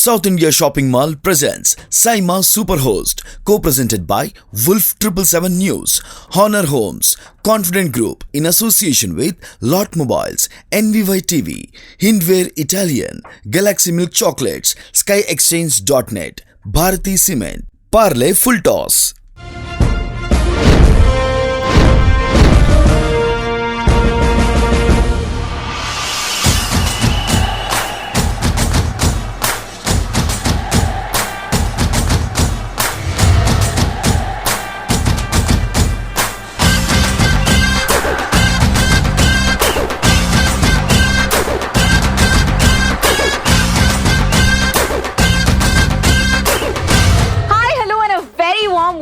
South India Shopping Mall presents Saima Superhost, co-presented by Wolf 777 News, Honor Homes, Confident Group in association with Lot Mobiles, NVY TV, Hindware Italian, Galaxy Milk Chocolates, SkyExchange.net, Bharati Cement, Parle Full Toss.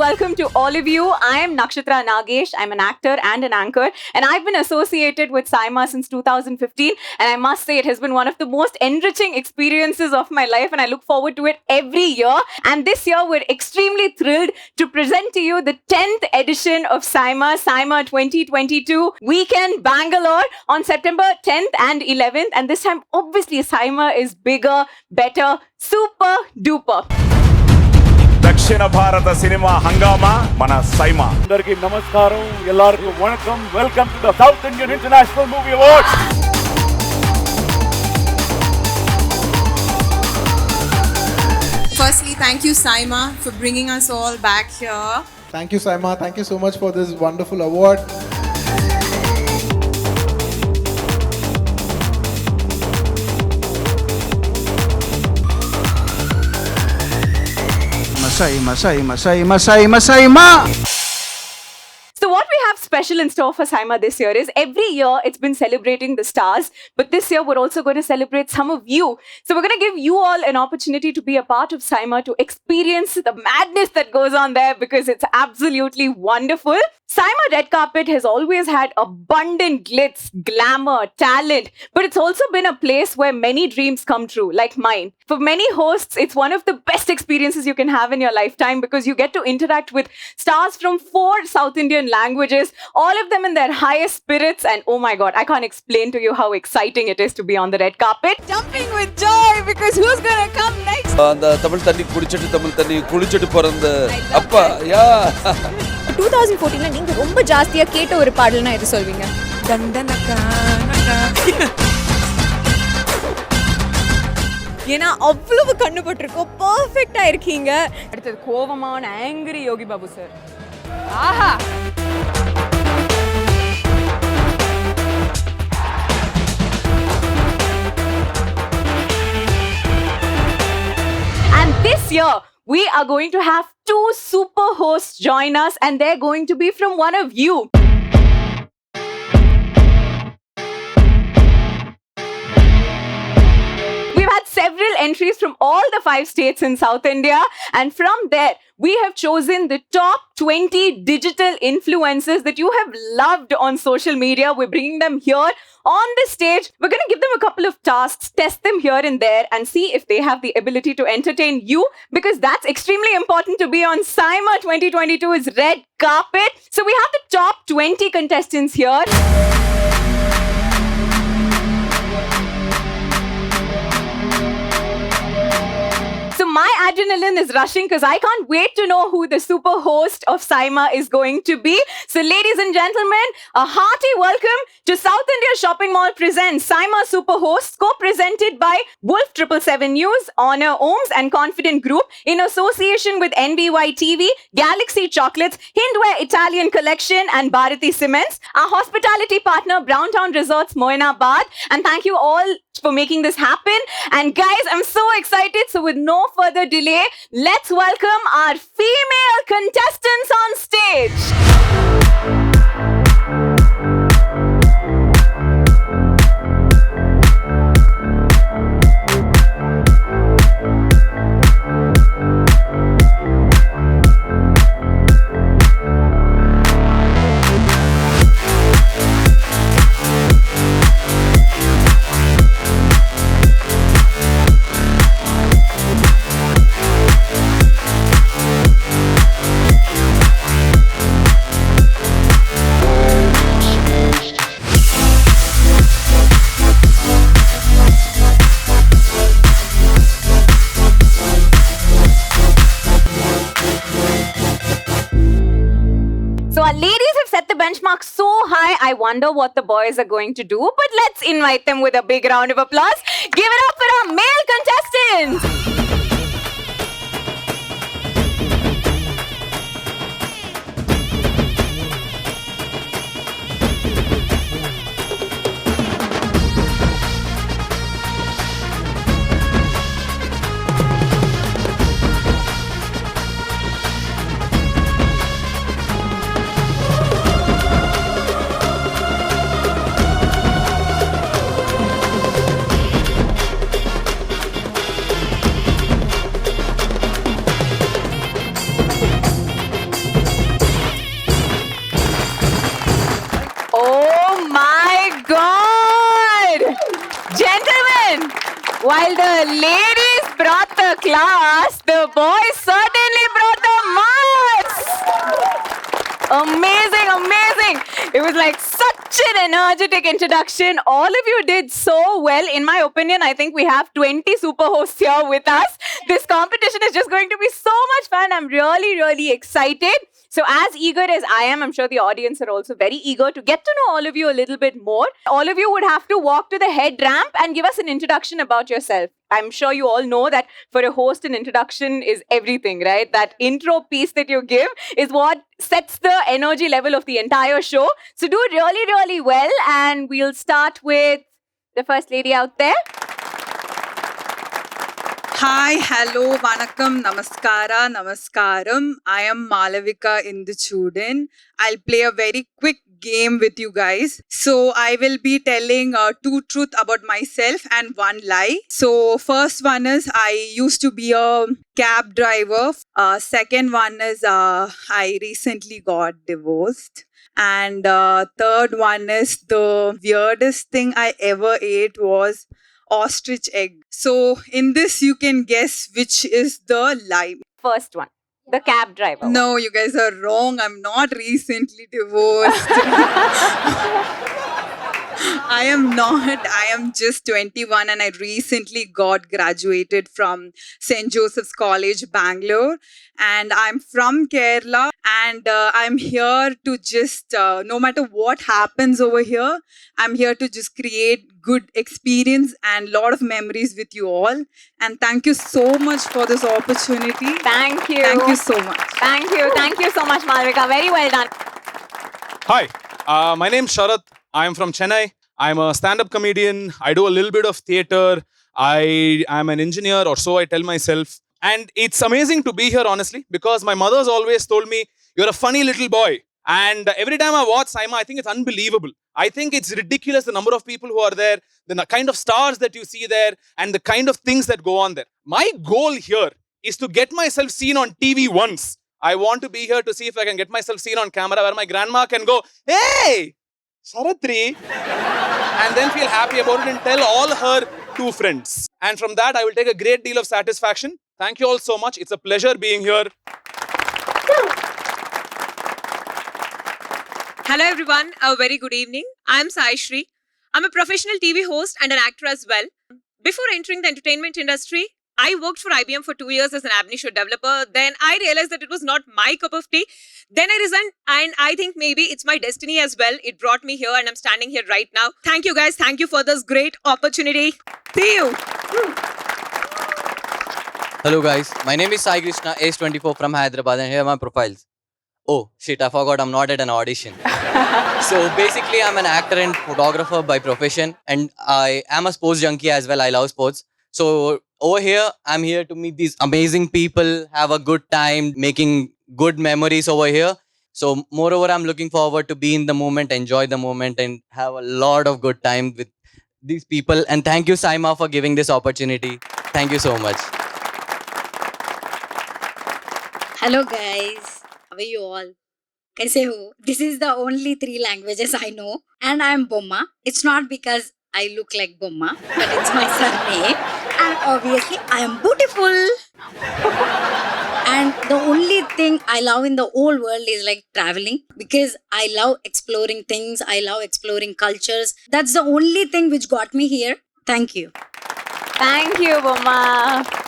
Welcome to all of you. I am Nakshatra Nagesh. I'm an actor and an anchor, and I've been associated with Saima since 2015. And I must say, it has been one of the most enriching experiences of my life, and I look forward to it every year. And this year, we're extremely thrilled to present to you the 10th edition of Saima 2022 Weekend Bangalore on September 10th and 11th. And this time, obviously, Saima is bigger, better, super duper. దక్షిణ భారత cinema హంగామా మన సైమా. అందరికీ నమస్కారం, ఎల్లరికీ వణకం. Welcome to the south Indian international movie awards. Firstly, thank you Saima for bringing us all back here. Thank you Saima, thank you so much for this wonderful award. Saima. So what we have special in store for Saima this year is every year it's been celebrating the stars, but this year we're also going to celebrate some of you. So we're going to give you all an opportunity to be a part of Saima, to experience the madness that goes on there, because it's absolutely wonderful. Saima Red Carpet has always had abundant glitz, glamour, talent, but it's also been a place where many dreams come true, like mine. For many hosts, it's one of the best experiences you can have in your lifetime, because you get to interact with stars from 4 South Indian languages, all of them in their highest spirits, and oh my god, I can't explain to you how exciting it is to be on the red carpet. Jumping with joy, because who's gonna come next? அந்த தமிழ் தண்ணி குளிச்சிட்டு போறந்த அப்பா யா 2014ல நீங்க ரொம்ப ஜாஸ்தியா கேட்ட ஒரு பாடல்னா எது சொல்வீங்க? ஏன்னா அவ்வளவு கண்ணுபட்டிருக்கோம், பர்ஃபெக்ட்டா இருக்கீங்க. அடுத்தது கோவமான ஆங்கிரி யோகி பாபு சார். ஆஹா. And this year, we are going to have 2 super hosts join us, and they're going to be from one of you. We've had several entries from all the 5 states in South India, and from there, we have chosen the top 20 digital influencers that you have loved on social media. We're bringing them here on the stage. We're going to give them a couple of tasks, test them here and there, and see if they have the ability to entertain you, because that's extremely important to be on Saima 2022's red carpet. So we have the top 20 contestants here. So my adrenaline is rushing, because I can't wait to know who the super host of Saima is going to be. So ladies and gentlemen, a hearty welcome to South India Shopping Mall presents Saima Super Hosts, co-presented by Wolf 777 News, Honor Homes and Confident Group in association with NVY TV, Galaxy Chocolates, Hindware Italian Collection and Bharati Cements, our hospitality partner Browntown Resorts, Moinabad, and thank you all for making this happen. And guys, I'm so excited. So with no further delay, let's welcome our female contestants on stage. benchmark so high. I wonder what the boys are going to do. But let's invite them with a big round of applause. Give it up for our male contestants. Oh my God! Gentlemen, while the ladies brought the class, the boys certainly brought the marks! Amazing, amazing! It was like such an energetic introduction. All of you did so well. In my opinion, I think we have 20 super hosts here with us. This competition is just going to be so much fun. I'm really, really excited. So as eager as I am, I'm sure the audience are also very eager to get to know all of you a little bit more. All of you would have to walk to the head ramp and give us an introduction about yourself. I'm sure you all know that for a host, an introduction is everything, right? That intro piece that you give is what sets the energy level of the entire show. So do it really, really well. And we'll start with the first lady out there. Hi, hello, vanakkam, namaskara, namaskaram. I am Malavika Induchudan. I'll play a very quick game with you guys. So I will be telling two truths about myself and one lie. So first one is I used to be a cab driver. Second one is I recently got divorced. And third one is the weirdest thing I ever ate was ostrich egg. So in this you can guess which is the lie. First one, the cab driver. No, you guys are wrong. I'm not recently divorced. I am not. I am just 21 and I recently got graduated from St. Joseph's College, Bangalore. And I'm from Kerala and I'm here to just, no matter what happens over here, I'm here to just create good experience and lot of memories with you all. And thank you so much for this opportunity. Thank you. Thank you so much. Thank you. Thank you so much, Malavika. Very well done. Hi, my name's Sharath. I'm from Chennai. I'm a stand-up comedian. I do a little bit of theatre. I am an engineer, or so I tell myself. And it's amazing to be here, honestly, because my mother's always told me, you're a funny little boy. And every time I watch Saima, I think it's unbelievable. I think it's ridiculous, the number of people who are there, the kind of stars that you see there, and the kind of things that go on there. My goal here is to get myself seen on TV once. I want to be here to see if I can get myself seen on camera where my grandma can go, hey, Sharatri, and then feel happy about it and tell all her two friends. And from that, I will take a great deal of satisfaction. Thank you all so much. It's a pleasure being here. Hello everyone, a very good evening. I'm Sai Shri. I'm a professional TV host and an actor as well. Before entering the entertainment industry, I worked for IBM for 2 years as an ab initio developer. Then I realized that it was not my cup of tea. Then I resigned and I think maybe it's my destiny as well. It brought me here and I'm standing here right now. Thank you guys. Thank you for this great opportunity. See you. Hello guys, my name is Sai Krishna, age 24 from Hyderabad, and here are my profiles. Oh shit, I forgot I'm not at an audition. So basically I'm an actor and photographer by profession, and I am a sports junkie as well. I love sports. So over here, I'm here to meet these amazing people, have a good time, making good memories over here. So moreover, I'm looking forward to be in the moment, enjoy the moment, and have a lot of good time with these people. And thank you, Saima, for giving this opportunity. Thank you so much. Hello guys, how are you all? Kaise ho? This is the only 3 languages I know, and I'm Bomma. It's not because I look like Bomma, but it's my surname, and obviously I am beautiful. And the only thing I love in the whole world is like traveling, because I love exploring things, I love exploring cultures. That's the only thing which got me here. Thank you. Thank you, Bomma.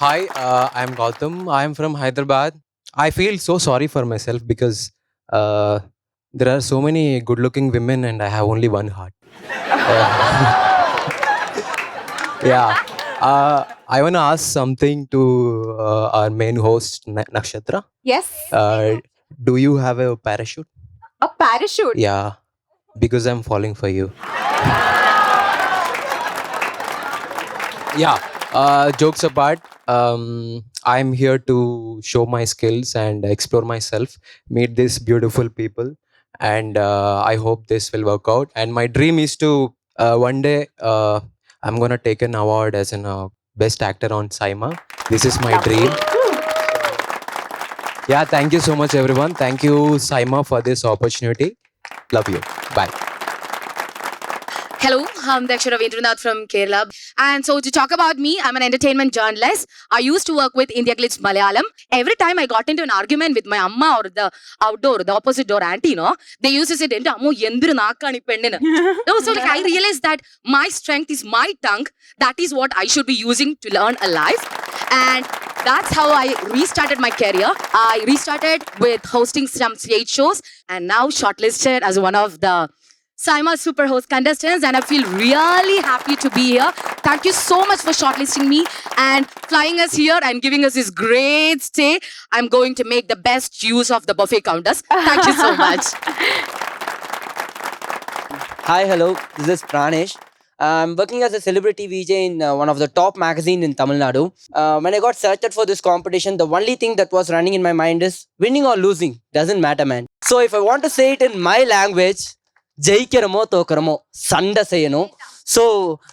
Hi, I'm Gautam. I'm from Hyderabad. I feel so sorry for myself because There are so many good-looking women, and I have only one heart. Yeah. I want to ask something to our main host, Nakshatra. Yes. Do you have a parachute? A parachute? Yeah, because I'm falling for you. Yeah, jokes apart, I'm here to show my skills and explore myself, meet these beautiful people, and I hope this will work out. And my dream is to one day I'm gonna take an award as an best actor on Saima. This is my dream. Yeah, thank you so much, everyone. Thank you, Saima, for this opportunity. Love you. Bye. Hello, I'm Daksha Ravindranath from Kerala. And so to talk about me, I'm an entertainment journalist. I used to work with India Glitz Malayalam. Every time I got into an argument with my amma or the outdoor, the opposite door auntie, no, they used to say, Ammo, yendiru naakani penninu. No, so like I realized that my strength is my tongue. That is what I should be using to learn a life. And that's how I restarted my career. I restarted with hosting some stage shows and now shortlisted as one of the Saima Super Host contestants, and I feel really happy to be here. Thank you so much for shortlisting me and flying us here and giving us this great stay. I'm going to make the best use of the buffet counters. Thank you so much. Hi, hello. This is Pranesh. I'm working as a celebrity VJ in one of the top magazines in Tamil Nadu. When I got selected for this competition, the only thing that was running in my mind is winning or losing. Doesn't matter, man. So if I want to say it in my language, ஜெயிக்கிறமோ தோக்கிறமோ சண்டை செய்யணும். So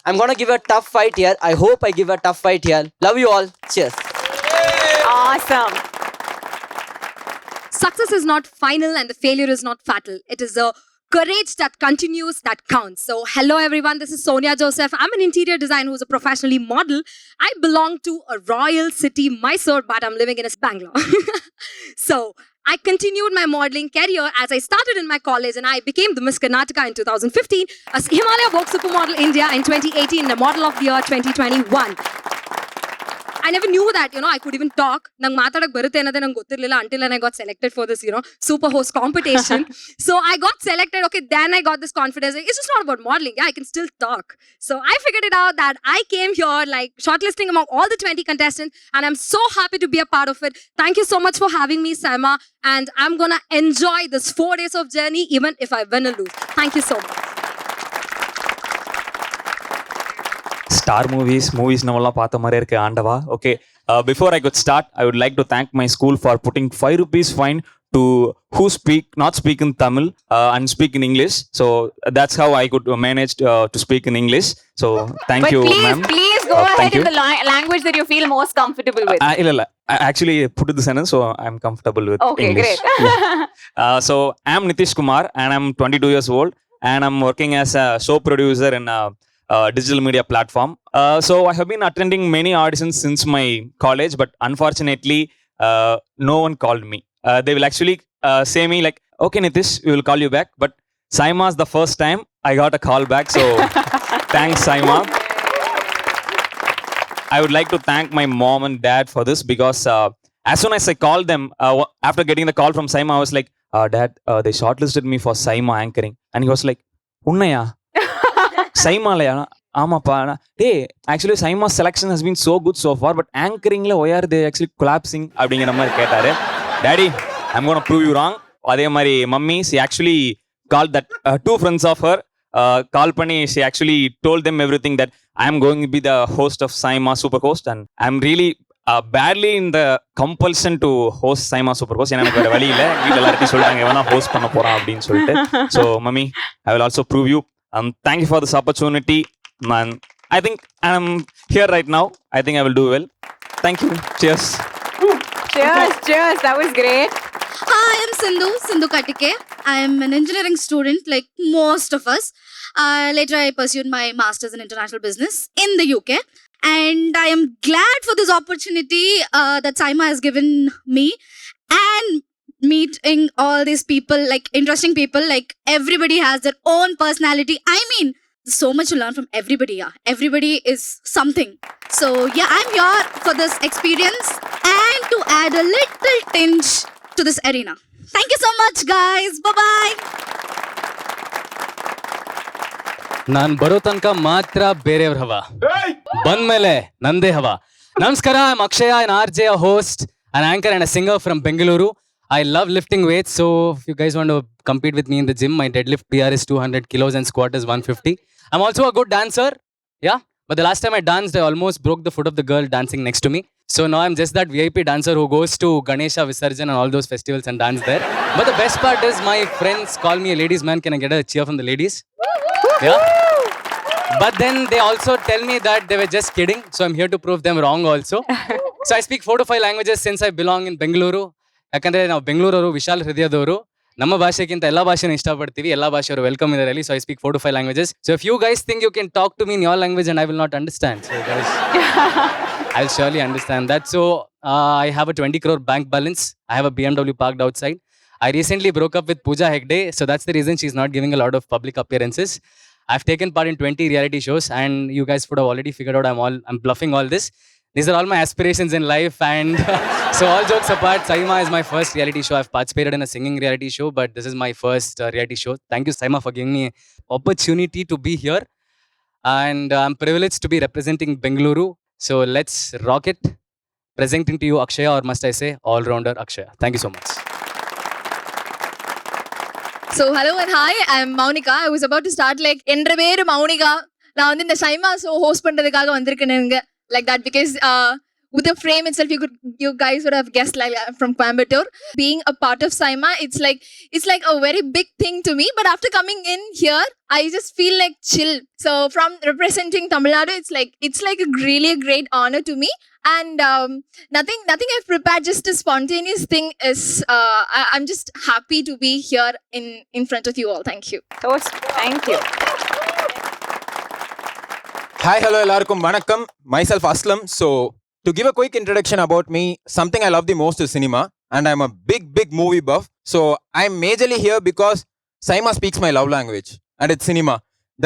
I'm gonna give a tough fight here. I hope I give a tough fight here. Love you all. Cheers. Awesome. Success is not final and the failure is not fatal. It is a courage that continues that counts. So hello everyone, this is Sonia Joseph. I'm an interior designer who's a professionally model. I belong to a royal city, Mysore, but I'm living in Bangalore. So I continued my modeling career as I started in my college and I became the Miss Karnataka in 2015, as Himalaya Vogue Supermodel India in 2018, and the Model of the Year 2021. I never knew that, I could even talk. Until I got selected for this, super host competition. So I got selected. Okay, then I got this confidence. It's just not about modeling. Yeah, I can still talk. So I figured it out that I came here like shortlisting among all the 20 contestants, and I'm so happy to be a part of it. Thank you so much for having me, Saima. And I'm gonna enjoy this 4 days of journey, even if I win or lose. Thank you so much. Star movies நம்மளாம் பார்த்த மாதிரி இருக்கு ஆண்டவா. Okay, before I could start I would like to thank my school for pudding 5 rupees fine to who not speak in Tamil and speak in English. So that's how I could manage to speak in English. So thank you, ma'am. Please go ahead in the language that you feel most comfortable with. I actually put the sentence, so I'm comfortable with English. Okay, great. So I'm Nitish Kumar and I'm 22 years old and I'm working as a show producer in digital media platform. So I have been attending many auditions since my college, but unfortunately no one called me. They will actually say me like, okay Nitish, we will call you back, but Saima is the first time I got a call back, so thanks Saima. I would like to thank my mom and dad for this because as soon as I called them, after getting the call from Saima, I was like, Dad, they shortlisted me for Saima anchoring. And he was like, Unnaya? Saima ஆமாப்பா. டே actually Saima's selection has been so good so far, but anchoringல why are they actually collapsing அப்படிங்கிற மாதிரி கேட்டாரு. Daddy, I'm going to prove you wrong. அதே மாதிரி mummy, she actually called that 2 friends of her, call பண்ணி she actually told them everything that I am going to be the host of Saima Super Host and I'm really badly in the compulsion to host Saima Super Host. ஏன்னா எனக்கு வேற வழி இல்லை, வீட்டில் எல்லாருக்கும் சொல்லிட்டாங்க எவனா ஹோஸ்ட் பண்ண போறான் அப்படின்னு சொல்லிட்டு. So mummy, I will also prove you. Thank you for this opportunity, man. I think I'm here right now. I think I will do well. Thank you. Cheers. Cheers. That was great. Hi, I'm Sindhu Katike. I am an engineering student like most of us. Later I pursued my master's in international business in the UK. And I am glad for this opportunity that Saima has given me. And meeting all these people, like interesting people, like everybody has their own personality. I mean, there's so much to learn from everybody. Yeah, everybody is something. So yeah, I'm here for this experience and to add a little tinge to this arena. Thank you so much, guys. Bye-bye. ನಾನು ಬರೋ ತನಕ ಮಾತ್ರ ಬೇರೆಯವ್ರ ಹವಾ ಬಂದ್ಮೇಲೆ ನಂದೇ ಹವಾ ನಮಸ್ಕಾರ I'm Akshay an RJ a host an anchor and a singer from Bengaluru. I love lifting weights, so if you guys want to compete with me in the gym, my deadlift PR is 200 kilos and squat is 150. I'm also a good dancer, yeah, but the last time I danced I almost broke the foot of the girl dancing next to me. So now I'm just that VIP dancer who goes to Ganesha Visarjan and all those festivals and dance there. But the best part is my friends call me a ladies man. Can I get a cheer from the ladies? Yeah. But then they also tell me that they were just kidding. So I'm here to prove them wrong also. So I speak 4 to 5 languages since I belong in Bengaluru. ಯಾಕಂದ್ರೆ ನಾವು ಬೆಂಗಳೂರವರು ವಿಶಾಲ ಹೃದಯದವರು ನಮ್ಮ ಭಾಷೆಗಿಂತ ಎಲ್ಲ ಭಾಷೆನ ಇಷ್ಟಪಡ್ತೀವಿ ಎಲ್ಲ ಭಾಷೆಯವರು welcome ಇದರಲ್ಲಿ so I speak 4 to 5 languages. So if you guys think you can talk to me in your language and I will not understand, so guys I'll surely understand that. So I have a 20 crore bank balance. I have a BMW parked outside. I recently broke up with Pooja Hegde, so that's the reason she's not giving a lot of public appearances. I've taken part in 20 reality shows and you guys would have already figured out I'm bluffing all this. These are all my aspirations in life and so all jokes apart, Saima is my first reality show. I've participated in a singing reality show, but this is my first reality show. Thank you, Saima, for giving me an opportunity to be here. And I'm privileged to be representing Bengaluru. So let's rock it. Presenting to you Akshaya, or must I say all-rounder Akshaya. Thank you so much. So hello and hi, I'm Maunika. I was about to start like என்ற பேரு மௌனிகா நான் வந்து இந்த SIMA show host பண்றதுக்காக வந்திருக்கேனுங்க like that because with the frame itself you guys would have guessed like I'm from Coimbatore. Being a part of Saima, it's like a very big thing to me, but after coming in here I just feel like chill. So from representing Tamil Nadu, it's like a really great honor to me. And nothing I've prepared, just a spontaneous thing is I'm just happy to be here in front of you all. Thank you. Thank you. Hi, hello, ellarkum vanakkam. Myself Aslam. So, to give a quick introduction about me, something I love the most is cinema, and I'm a big movie buff. So, I'm majorly here because Saima speaks my love language, and it's cinema.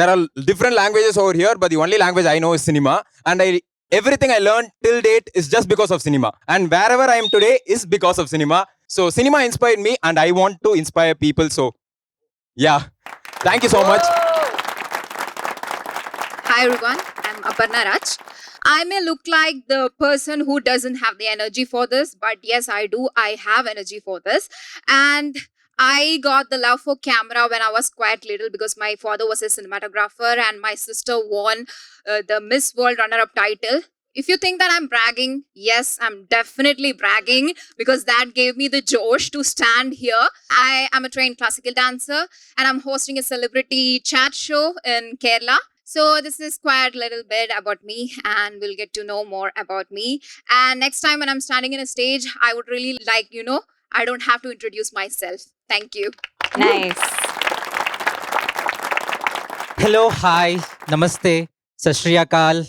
There are different languages over here, but the only language I know is cinema, and everything I learned till date is just because of cinema. And wherever I am today is because of cinema. So, cinema inspired me, and I want to inspire people. So, yeah. Thank you so much. Hi everyone, I'm Aparna Raj. I may look like the person who doesn't have the energy for this, but yes, I do. I have energy for this. And I got the love for camera when I was quite little because my father was a cinematographer and my sister won the Miss World runner-up title. If you think that I'm bragging, yes, I'm definitely bragging because that gave me the josh to stand here. I am a trained classical dancer and I'm hosting a celebrity chat show in Kerala. So this is quite a little bit about me and we'll get to know more about me. And next time when I'm standing in a stage, I would really like, I don't have to introduce myself. Thank you. Nice. Hello, hi, namaste, sat shri akal,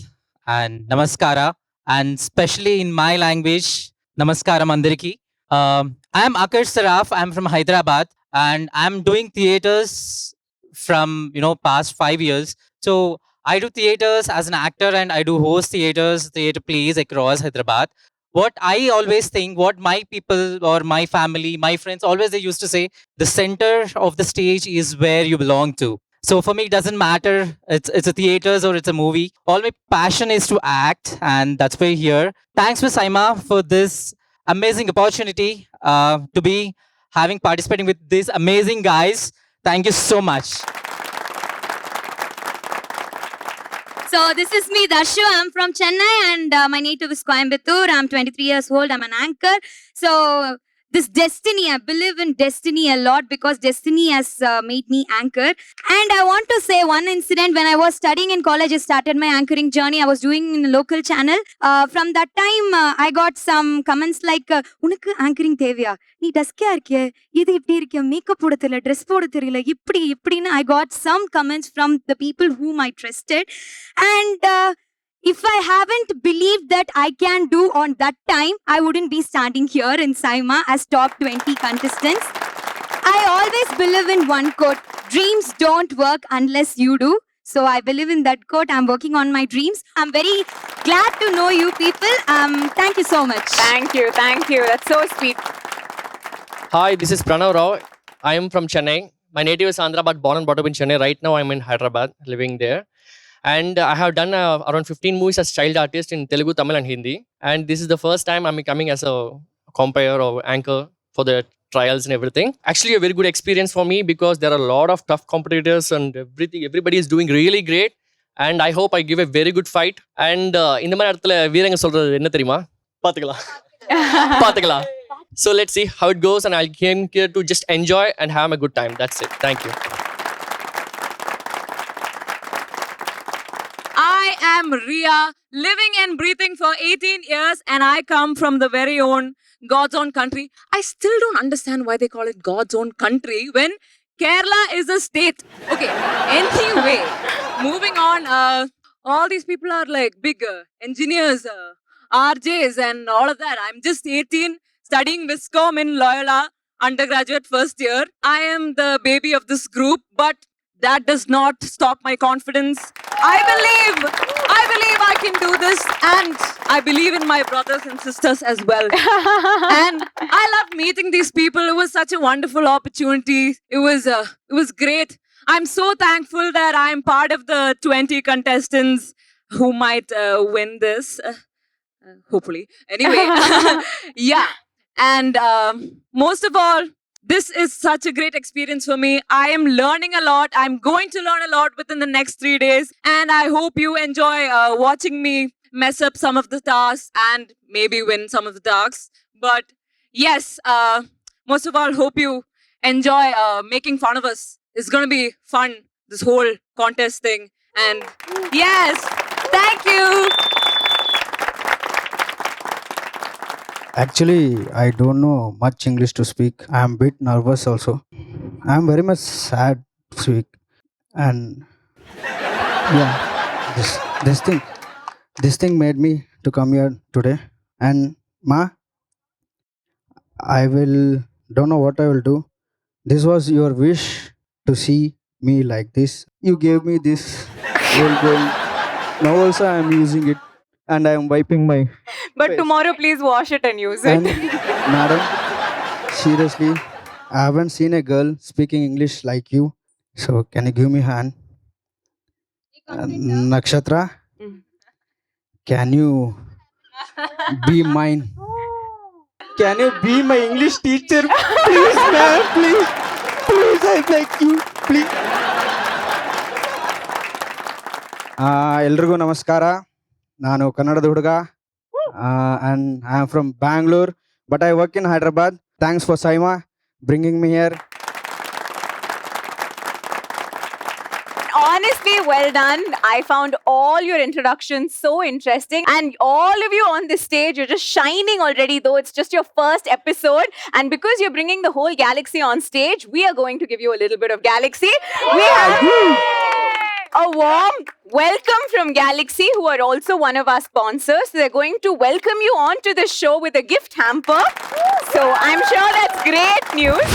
and namaskara, and especially in my language, namaskaram andariki. I am Akash Saraf. I'm from Hyderabad, and I'm doing theaters from past 5 years. So I do theaters as an actor, and I do host theater plays across Hyderabad. What I always think, what my people or my family, my friends always they used to say, the center of the stage is where you belong to. So for me, it doesn't matter. It's a theaters or it's a movie. All my passion is to act, and that's why here. Thanks for Saima for this amazing opportunity to be participating with these amazing guys. Thank you so much. So this is me, Darshu. I'm from Chennai and my native is Coimbatore. I'm 23 years old. I'm an anchor. So this destiny, I believe in destiny a lot because destiny has made me anchor. And I want to say one incident when I was studying in college, I started my anchoring journey. I was doing in a local channel. From that time, I got some comments like, "Unakku anchoring thevya? Nee duskya irke? Idu ipdi irke? Makeup poda theriyala, dress poda theriyala, ipdi." I got some comments from the people whom I trusted. And if I haven't believed that I can do on that time, I wouldn't be standing here in Saima as top 20 contestants. I always believe in one quote, dreams don't work unless you do. So I believe in that quote. I'm working on my dreams. I'm very glad to know you people. Thank you so much. Thank you. That's so sweet. Hi, this is Pranav Rao. I am from Chennai. My native is Andhra, but born and brought up in Chennai. Right now, I'm in Hyderabad, living there. And I have done around 15 movies as child artist in Telugu, Tamil, and Hindi. And this is the first time I'm coming as a compere or anchor for the trials and everything. Actually, a very good experience for me because there are a lot of tough competitors and everything. Everybody is doing really great. And I hope I give a very good fight. And இந்த மாதிரி இடத்துல வீரங்க சொல்றது என்ன தெரியுமா? பாத்துக்கலாம். So let's see how it goes, and I came here to just enjoy and have a good time. That's it. Thank you. I am Ria, living and breathing for 18 years, and I come from the very own God's own country. I still don't understand why they call it God's own country when Kerala is a state. Okay, anyway, moving on. All these people are like big engineers, RJs, and all of that. I'm just 18, studying Viscom in Loyola, undergraduate first year. I am the baby of this group, but that does not stop my confidence. I believe I can do this, and I believe in my brothers and sisters as well. And I loved meeting these people. It was such a wonderful opportunity. It was great. I'm so thankful that I'm part of the 20 contestants who might win this. Hopefully. Anyway, yeah. And most of all, this is such a great experience for me. I am learning a lot. I'm going to learn a lot within the next 3 days. And I hope you enjoy watching me mess up some of the tasks and maybe win some of the tasks. But yes, most of all, hope you enjoy making fun of us. It's going to be fun, this whole contest thing. And yes, thank you. Actually, I don't know much English to speak. I am a bit nervous also. I am very much sad to speak. And yeah, this thing made me to come here today. And Ma, I don't know what I will do. This was your wish to see me like this. You gave me this gold. Now also I am using it. And I am wiping my But face. tomorrow, please wash it and use it. And madam, seriously, I haven't seen a girl speaking English like you. So can you give me a hand? Nakshatra, can you be mine? Can you be my English teacher? Please, ma'am, please. Please, I beg you, please. ಎಲ್ರಿಗೂ ನಮಸ್ಕಾರ. ನಾನು ಕನ್ನಡದ ಹುಡುಗ and I am from Bangalore, but I work in Hyderabad. Thanks for Saima bringing me here. Honestly, well done. I found all your introductions so interesting. And all of you on this stage, you're just shining already, though it's just your first episode. And because you're bringing the whole galaxy on stage, we are going to give you a little bit of galaxy. We have a warm welcome from Galaxy, who are also one of our sponsors. They're going to welcome you onto the show with a gift hamper. So I'm sure that's great news.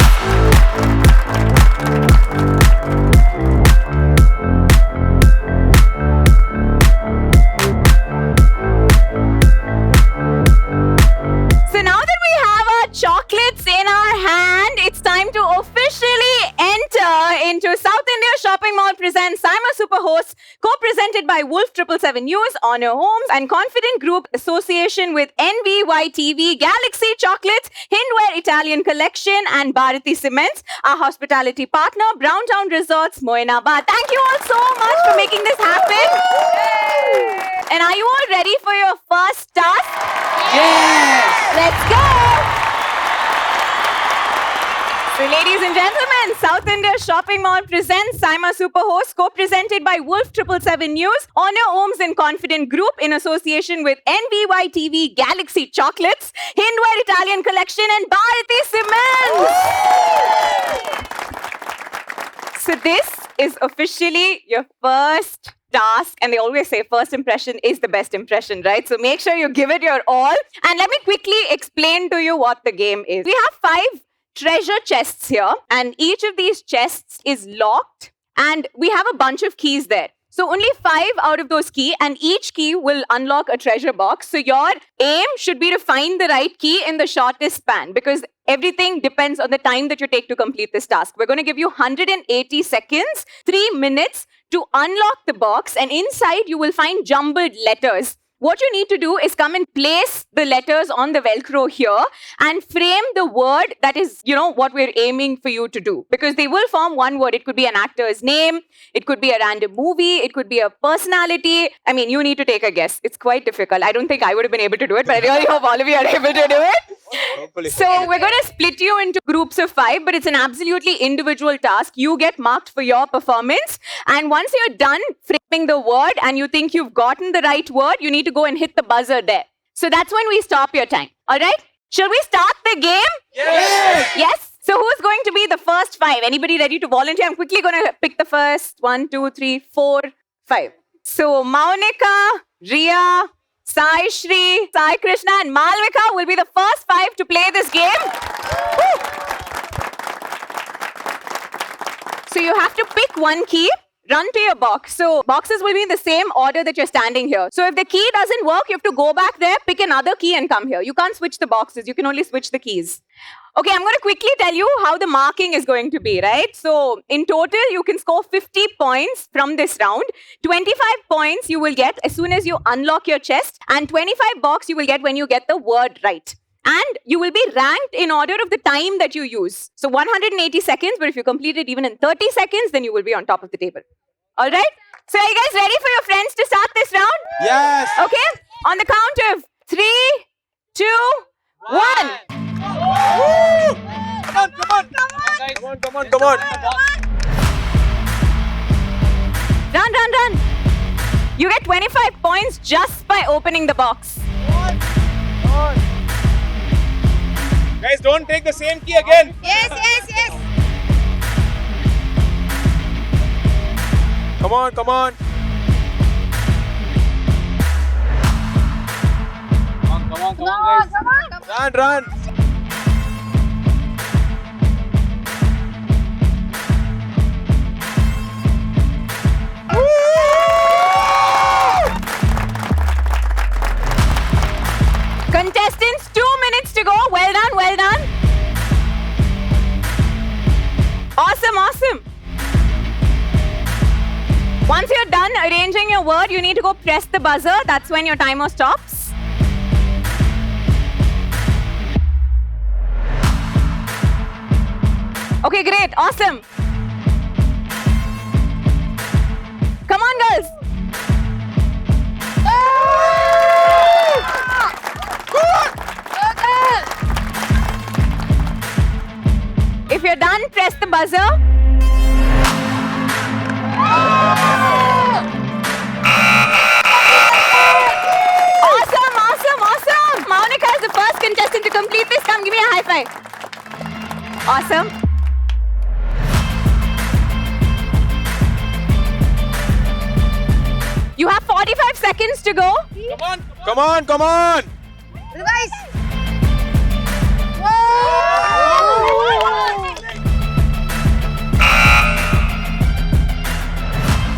So now that we have our chocolates in our hand, it's time to officially enter into South India Shopping Mall presents Saima Superhosts, co-presented by Wolf 777 News, Honor Homes, and Confident Group Association with NVY TV, Galaxy Chocolates, Hindware Italian Collection, and Bharati Cements. Our hospitality partner, Browntown Resorts, Moinabad. Thank you all so much for making this happen. And are you all ready for your first task? Yes! Let's go! So, ladies and gentlemen, South India Shopping Mall presents Saima Superhost, co-presented by Wolf 777 News, Honor Homes and Confident Group in association with NVY TV, Galaxy Chocolates, Hindware Italian Collection, and Bharati Cements. So this is officially your first task, and they always say first impression is the best impression, right? So make sure you give it your all. And let me quickly explain to you what the game is. We have 5 treasure chests here, and each of these chests is locked, and we have a bunch of keys there. So only 5 out of those key, and each key will unlock a treasure box. So your aim should be to find the right key in the shortest span, because everything depends on the time that you take to complete this task. We're going to give you 180 seconds, 3 minutes to unlock the box, and inside you will find jumbled letters. What you need to do is come and place the letters on the Velcro here and frame the word that is, what we're aiming for you to do. Because they will form one word. It could be an actor's name. It could be a random movie. It could be a personality. I mean, you need to take a guess. It's quite difficult. I don't think I would have been able to do it, but I really hope all of you are able to do it. Hopefully. So we're going to split you into groups of 5, but it's an absolutely individual task. You get marked for your performance. And once you're done framing the word and you think you've gotten the right word, you need to go and hit the buzzer there. So that's when we stop your time. All right? Shall we start the game? Yes! Yes? So who's going to be the first 5? Anybody ready to volunteer? I'm quickly going to pick the first 1, 2, 3, 4, 5. So Maunika, Ria, Sai Shri, Sai Krishna and Malvika will be the first 5 to play this game. Woo! So you have to pick one key, run to your box. So boxes will be in the same order that you're standing here. So if the key doesn't work, you have to go back there, pick another key and come here. You can't switch the boxes. You can only switch the keys. Okay, I'm going to quickly tell you how the marking is going to be, right? So in total, you can score 50 points from this round. 25 points you will get as soon as you unlock your chest, and 25 bucks you will get when you get the word right. And you will be ranked in order of the time that you use. So 180 seconds, but if you complete it even in 30 seconds, then you will be on top of the table. All right? So are you guys ready for your friends to start this round? Yes! Okay? On the count of 3, 2, 1. Come on. Run. You get 25 points just by opening the box. Guys, don't take the same key again. Yes. Come on. Come on. Run. Contestants, 2 minutes to go. Well done. Awesome. Once you're done arranging your word, you need to go press the buzzer. That's when your timer stops. Okay, great. Awesome. Come on, girls. If you're done, press the buzzer. Awesome. Maunika is the first contestant to complete this. Come, give me a high five. Awesome. You have 45 seconds to go. Come on. Revise.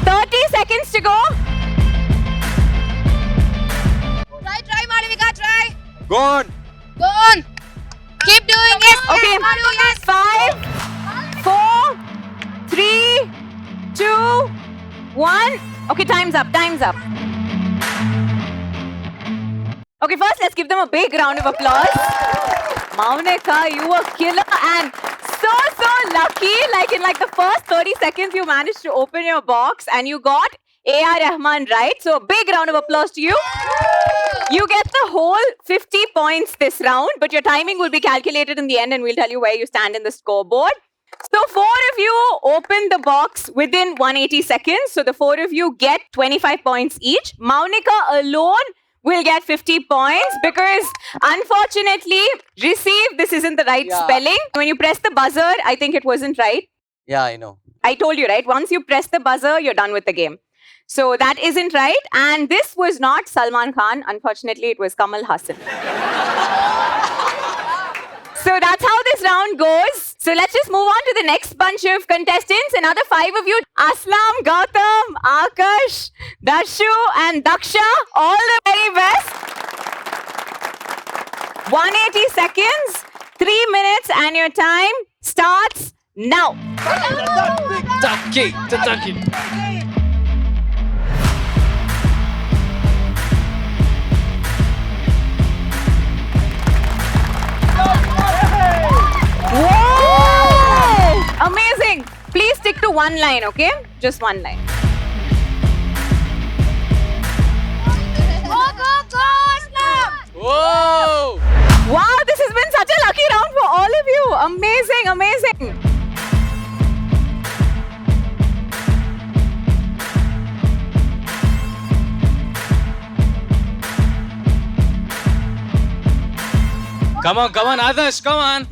30 seconds to go. Try, Malvika, try. Go on. Keep doing it. Okay. Yes. 5, 4, 3, 2, 1. Okay, time's up. Okay, first let's give them a big round of applause. Maunika, you were killer and so lucky. Like in the first 30 seconds, you managed to open your box and you got A.R. Rahman right. So a big round of applause to you. You get the whole 50 points this round, but your timing will be calculated in the end and we'll tell you where you stand in the scoreboard. So 4 of you open the box within 180 seconds. So the 4 of you get 25 points each. Maunika alone will get 50 points because unfortunately, this isn't the right spelling. When you press the buzzer, I think it wasn't right. Yeah, I know. I told you, right? Once you press the buzzer, you're done with the game. So that isn't right. And this was not Salman Khan. Unfortunately, it was Kamal Hassan. So that's how this this round goes. So let's just move on to the next bunch of contestants. Another 5 of you. Aslam, Gautam, Akash, Darshu and Daksha. All the very best. 180 seconds, 3 minutes and your time starts now. Whoa! Amazing. Please stick to one line, okay? Just one line. Whoa! Wow, this has been such a lucky round for all of you. Amazing, amazing. Come on, Adarsh, come on.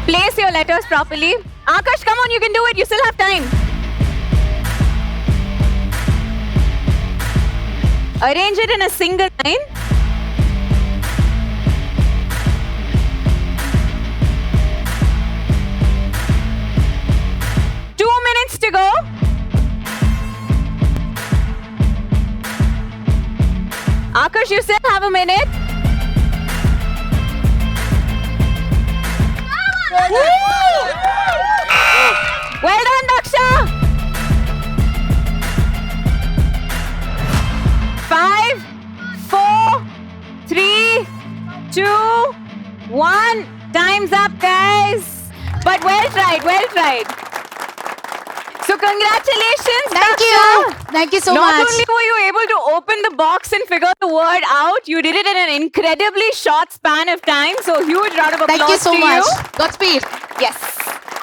Place your letters properly. Akash, come on, you can do it. You still have time. Arrange it in a single line. To go. Akash, you still have a minute. Well done, Daksha. 5, 4, 3, 2, 1. Time's up, guys. But well tried, well tried. So congratulations, Daksha. Thank you so Not much. only were you able to open the box and figure the word out, you did it in an incredibly short span of time. So huge round of applause Thank you so to much. you. Godspeed. Yes.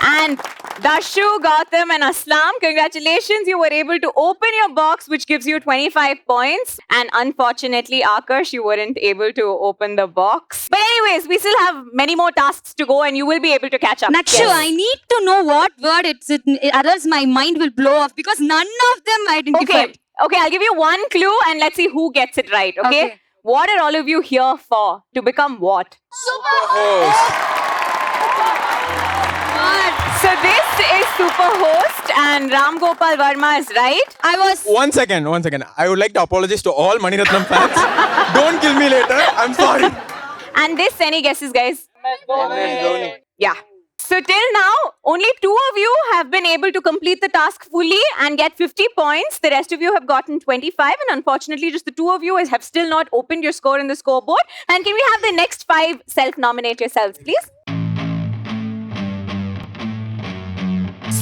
And Darshu, Gautam and Aslam, congratulations. You were able to open your box, which gives you 25 points. And unfortunately, Akash, you weren't able to open the box. But anyways, we still have many more tasks to go and you will be able to catch up. Nakshu, Yes. I need to know what word it's in, otherwise my mind will blow off because none of them identified. Okay, I'll give you one clue and let's see who gets it right, okay? What are all of you here for? To become what? So this is Super Host and Ram Gopal Verma is right. I was... One second. I would like to apologize to all Maniratnam fans. Don't kill me later. I'm sorry. And this, any guesses, guys? Yeah. So till now, only 2 of you have been able to complete the task fully and get 50 points. The rest of you have gotten 25 and unfortunately just the 2 of you have still not opened your score in the scoreboard. And can we have the next 5 self-nominate yourselves, please?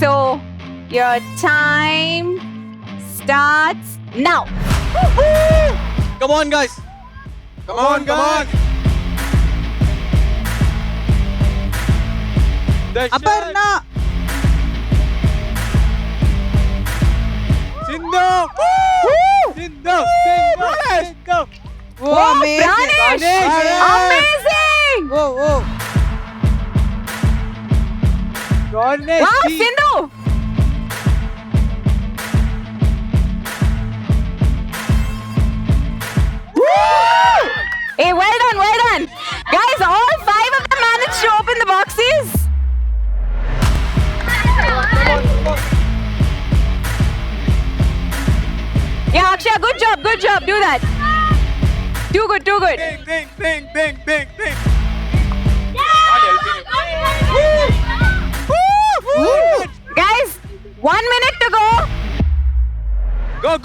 So, your time starts now. Come on, guys. Come on. Aparna. Sindhu. Whoa, Pranish! Amazing! Whoa. Wow, Sindhu! Hey, well done. Guys, all 5 of them managed to open the boxes. Yeah, Akshay, good job. Do that. Too good. Think. Guys, 1 minute to go. Go.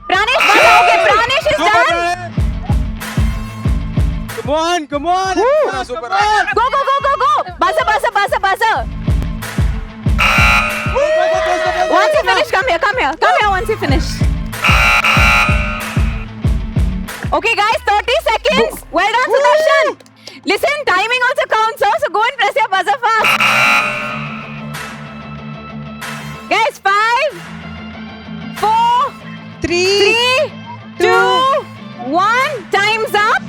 Pranish, okay, Pranish is done. Come on. Super. Go. Buzzer. Once you finish, come here. Once you finish. Okay, guys, 30 seconds. Well done, Sudarshan. Listen, timing also counts, so go and press your buzzer fast. Guys, 5, 4, 3, 2, 1. Time's up.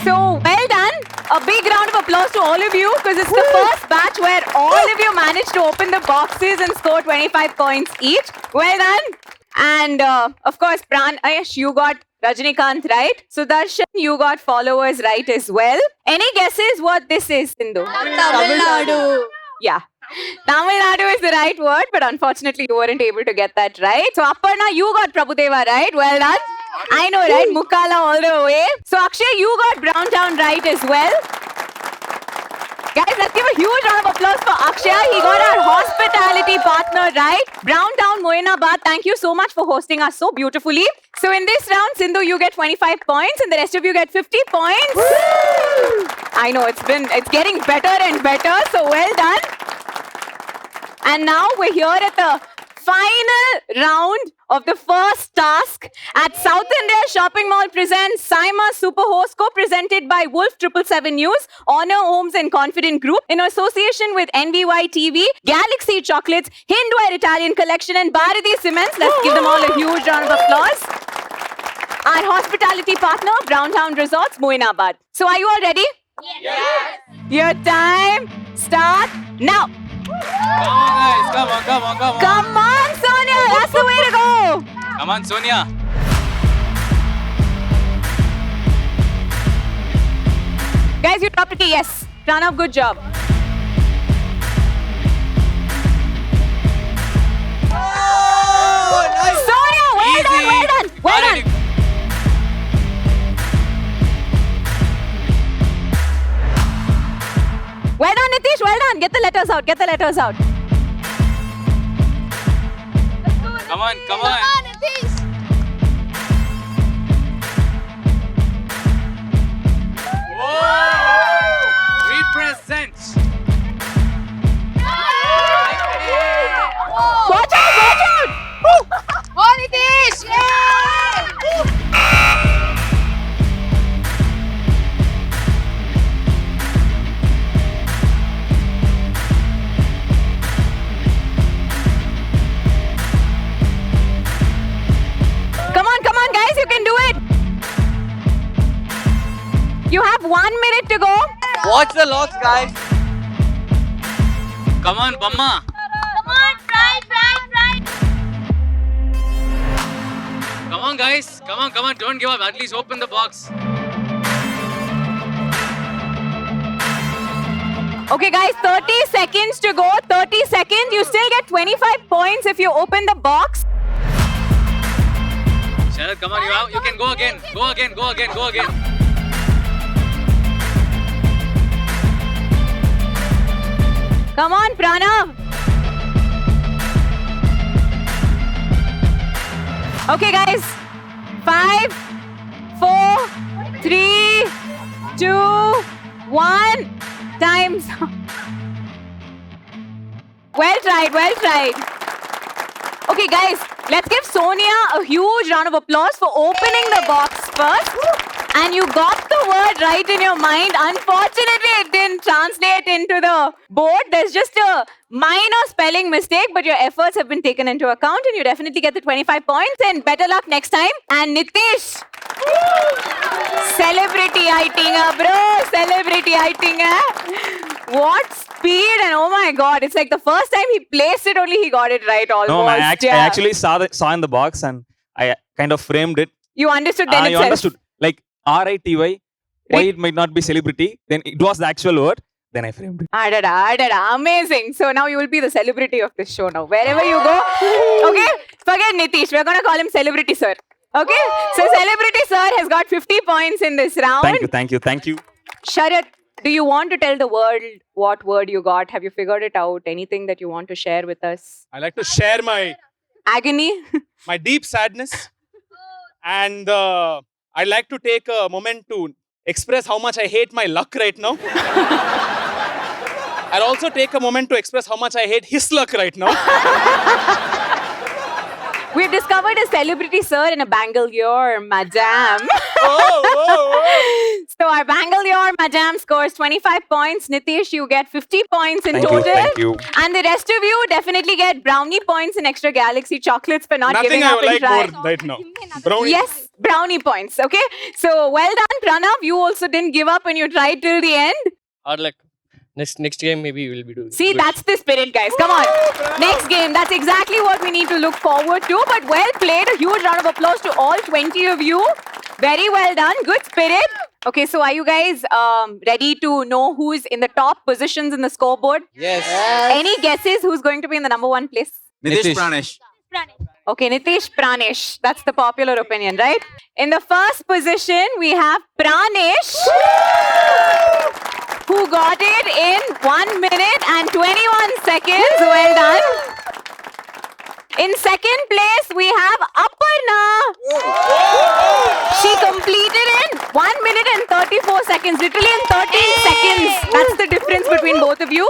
So, well done. A big round of applause to all of you because it's the first batch where all of you managed to open the boxes and score 25 points each. Well done. And of course, Ayash, you got Rajnikant, right? Sudarshan, you got followers right as well. Any guesses what this is, Sindhu? Tamil Nadu. Yeah. Tamil Nadu is the right word, but unfortunately you weren't able to get that right. So Aparna, you got Prabhudeva right. Well done. I know, right? Mukala all the way. So Akshay, you got Brown Town right as well. Guys, let's give a huge round of applause for Akshay. He got our hospitality partner right. Brown Town, Moinabad, thank you so much for hosting us so beautifully. So in this round, Sindhu, you get 25 points and the rest of you get 50 points. I know, it's getting better and better. So well done. And now we're here at the final round of the first task at South India Shopping Mall presents Saima Superhost, co-presented by Wolf 777 News, Honor Homes and Confident Group, in association with NVY TV, Galaxy Chocolates, Hindware Italian Collection and Bharati Cements. Let's give them all a huge round of applause. Our hospitality partner, Brown Town Resorts, Moinabad. So are you all ready? Yes. Your time start now. Come on, guys. Come on. Come on, Sonia. That's the way to go. Come on, Sonia. Guys, you dropped a key. Yes. Pranav, good job. Oh, nice. Sonia, well done. Well done. Well done, Nitish. Well done. Get the letters out. Come on. Nitish. Whoa! Represent. Watch out. Oh, Nitish. Come on, guys. You can do it. You have 1 minute to go. Watch the locks, guys. Come on, Bamma. Come on, try. Come on, guys. Come on. Don't give up. At least open the box. Okay, guys, 30 seconds to go. 30 seconds. You still get 25 points if you open the box. Sharad, come on. You can go again. Go again. Come on, Pranav. Okay, guys. 5, 4, 3, 2, 1. Time's up. Well tried. Okay, guys, let's give Sonia a huge round of applause for opening the box first. And you got the word right in your mind. Unfortunately, it didn't translate into the board. There's just a minor spelling mistake, but your efforts have been taken into account and you definitely get the 25 points. And better luck next time. And Nitish, celebrity iting, bro. Celebrity iting. What speed, and oh my god, it's like the first time he placed it, only he got it right almost. No, I actually saw in the box and I kind of framed it. You understood then itself. You understood. Like RITY, why it might not be celebrity, then it was the actual word, then I framed it. Adada. Amazing. So now you will be the celebrity of this show now. Wherever you go. Okay, forget Nitish. We're going to call him Celebrity Sir. Okay, so Celebrity Sir has got 50 points in this round. Thank you. Sharat, do you want to tell the world what word you got? Have you figured it out? Anything that you want to share with us? I like to share my agony, my deep sadness, and I'd like to take a moment to express how much I hate my luck right now. I'll also take a moment to express how much I hate his luck right now. We've discovered a Celebrity Sir in a Bangalore Madam. So our Bangalore Madam scores 25 points. Nitish, you get 50 points in total. Thank you. And the rest of you definitely get brownie points and extra Galaxy chocolates for not giving up and trying. Nothing I like more right now. Brownie. Yes, brownie points. Okay. So well done, Pranav. You also didn't give up and you tried till the end. Or like, Next game maybe we'll be doing. See, good. that's the spirit, guys. Come on. Next game. That's exactly what we need to look forward to. But well played. A huge round of applause to all 20 of you. Very well done. Good spirit. Okay, so are you guys ready to know who's in the top positions in the scoreboard? Yes. Any guesses who's going to be in the number one place? Nitish Pranesh. Okay, Nitish Pranesh. That's the popular opinion, right? In the first position, we have Pranesh, who got it in 1 minute and 21 seconds. Well done. In second place, we have Aparna. She completed in 1 minute and 34 seconds, literally in 13 seconds. That's the difference between both of you.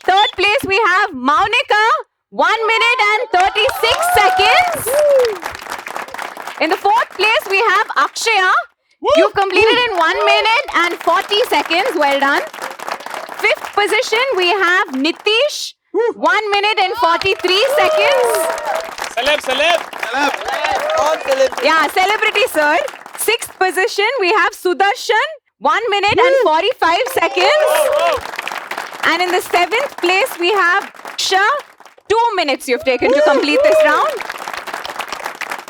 Third place, we have Maunika. 1 minute and 36 seconds. In the fourth place, we have Akshaya. You've completed in 1 minute and 40 seconds. Well done. Fifth position, we have Nitish. 1 minute and 43 seconds. Celeb. Yeah, celebrity, sir. Sixth position, we have Sudarshan. 1 minute and 45 seconds. And in the seventh place, we have Aksha. 2 minutes you've taken to complete this round.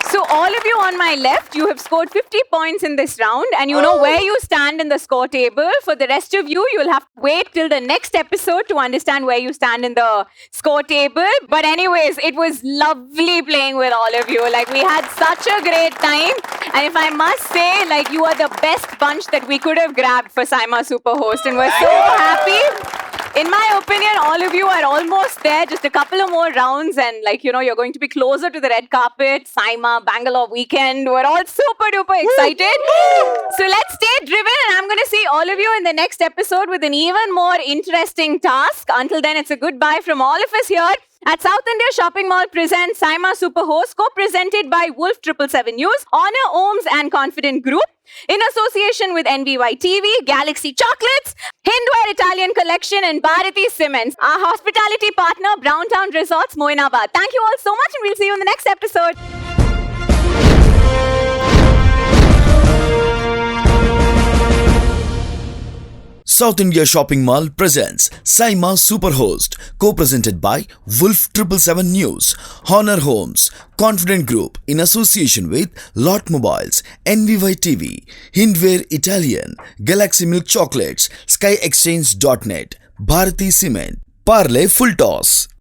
So all of you on my left, you have scored 50 points in this round and you know where you stand in the score table. For the rest of you, you'll have to wait till the next episode to understand where you stand in the score table. But anyways, it was lovely playing with all of you. Like, we had such a great time. And if I must say, like, you are the best bunch that we could have grabbed for Saima Superhost, and we're so happy. In my opinion, all of you are almost there. Just a couple of more rounds and, like, you know, you're going to be closer to the red carpet. Saima, Bangalore weekend. We're all super duper excited. So let's stay driven, and I'm going to see all of you in the next episode with an even more interesting task. Until then, it's a goodbye from all of us here at South India Shopping Mall presents Saima Superhost, co-presented by Wolf 777 News, Honor Ohms and Confident Group, in association with NBY TV, Galaxy Chocolates, Hindware Italian Collection, and Bharati Cements. Our hospitality partner, Browntown Resorts, Moinabad. Thank you all so much, and we'll see you in the next episode. South India Shopping Mall presents Saima Superhost, co-presented by Wolf 777 News, Honor Homes, Confident Group, in association with Lot Mobiles, NVY TV, Hindware Italian, Galaxy Milk Chocolates, SkyExchange.net, Bharati Cement, Parle Full Toss.